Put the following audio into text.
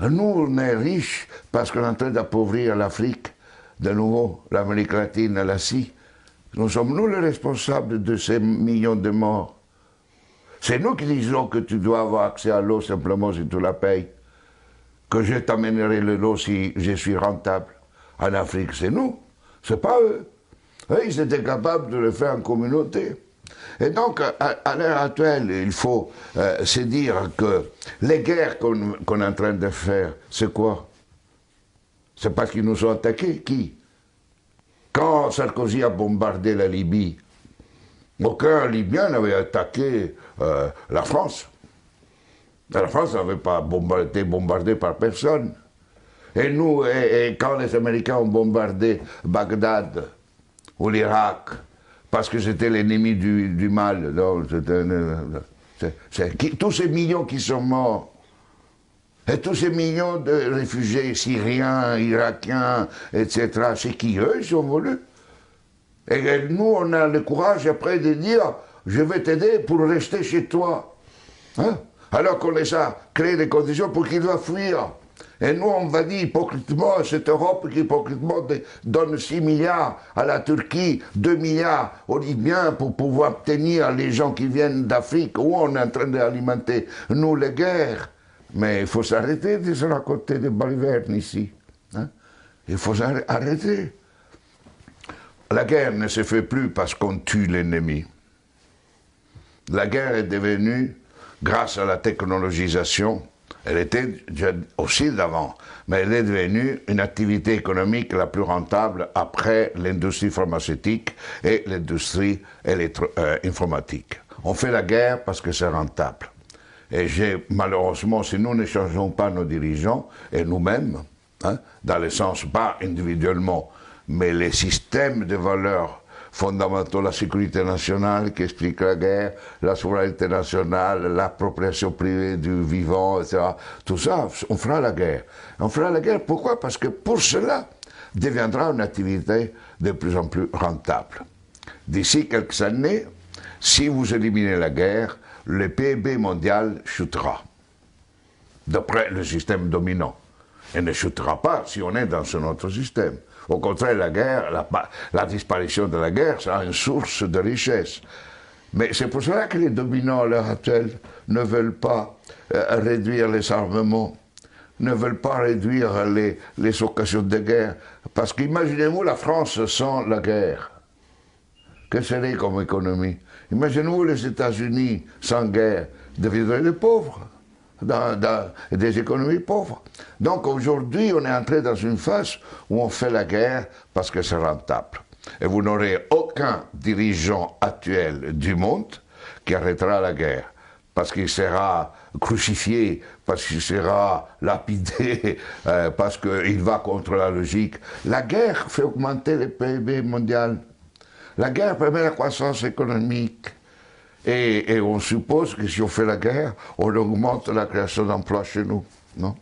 Nous, on est riches parce qu'on est en train d'appauvrir l'Afrique, de nouveau, l'Amérique latine, l'Asie. Nous sommes nous les responsables de ces millions de morts. C'est nous qui disons que tu dois avoir accès à l'eau simplement si tu la payes. Que je t'amènerai l'eau si je suis rentable. En Afrique, c'est nous, c'est pas eux. Eux, ils étaient capables de le faire en communauté. Et donc, à l'heure actuelle, il faut se dire que les guerres qu'on est en train de faire, c'est quoi? C'est parce qu'ils nous ont attaqués. Qui? Quand Sarkozy a bombardé la Libye, aucun Libyen n'avait attaqué la France. La France n'avait pas été bombardée par personne. Et nous, quand les Américains ont bombardé Bagdad ou l'Irak, parce que c'était l'ennemi du mal, tous ces millions qui sont morts, et tous ces millions de réfugiés syriens, irakiens, etc., c'est qui eux, ils sont voulus. Et nous, on a le courage après de dire, je vais t'aider pour rester chez toi. Hein? Alors qu'on les a créé les conditions pour qu'ils doivent fuir. Et nous, on va dire hypocritement, cette Europe qui hypocritement donne 6 milliards à la Turquie, 2 milliards aux Libyens pour pouvoir tenir les gens qui viennent d'Afrique, où on est en train d'alimenter, nous, les guerres. Mais il faut s'arrêter de se raconter des balivernes ici. Hein? Il faut arrêter. La guerre ne se fait plus parce qu'on tue l'ennemi. La guerre est devenue, grâce à la technologisation, elle était aussi d'avant, mais elle est devenue une activité économique la plus rentable après l'industrie pharmaceutique et l'industrie informatique. On fait la guerre parce que c'est rentable. Et malheureusement, si nous ne changeons pas nos dirigeants, et nous-mêmes, hein, dans le sens pas individuellement, mais les systèmes de valeurs fondamentaux, la sécurité nationale qui explique la guerre, la souveraineté nationale, l'appropriation privée du vivant, etc. Tout ça, on fera la guerre. On fera la guerre, pourquoi? Parce que pour cela, deviendra une activité de plus en plus rentable. D'ici quelques années, si vous éliminez la guerre, le PIB mondial chutera, d'après le système dominant. Il ne chutera pas si on est dans un autre système. Au contraire, la guerre, la disparition de la guerre sera une source de richesse. Mais c'est pour cela que les dominants à l'heure actuelle ne veulent pas réduire les armements, ne veulent pas réduire les occasions de guerre. Parce qu'imaginez-vous la France sans la guerre. Que serait comme économie? Imaginez-vous les États-Unis sans guerre, deviendraient des pauvres. Dans des économies pauvres. Donc aujourd'hui, on est entré dans une phase où on fait la guerre parce que c'est rentable. Et vous n'aurez aucun dirigeant actuel du monde qui arrêtera la guerre, parce qu'il sera crucifié, parce qu'il sera lapidé, parce qu'il va contre la logique. La guerre fait augmenter le PIB mondial. La guerre permet la croissance économique. Et on suppose que si on fait la guerre, on augmente la création d'emplois chez nous, non?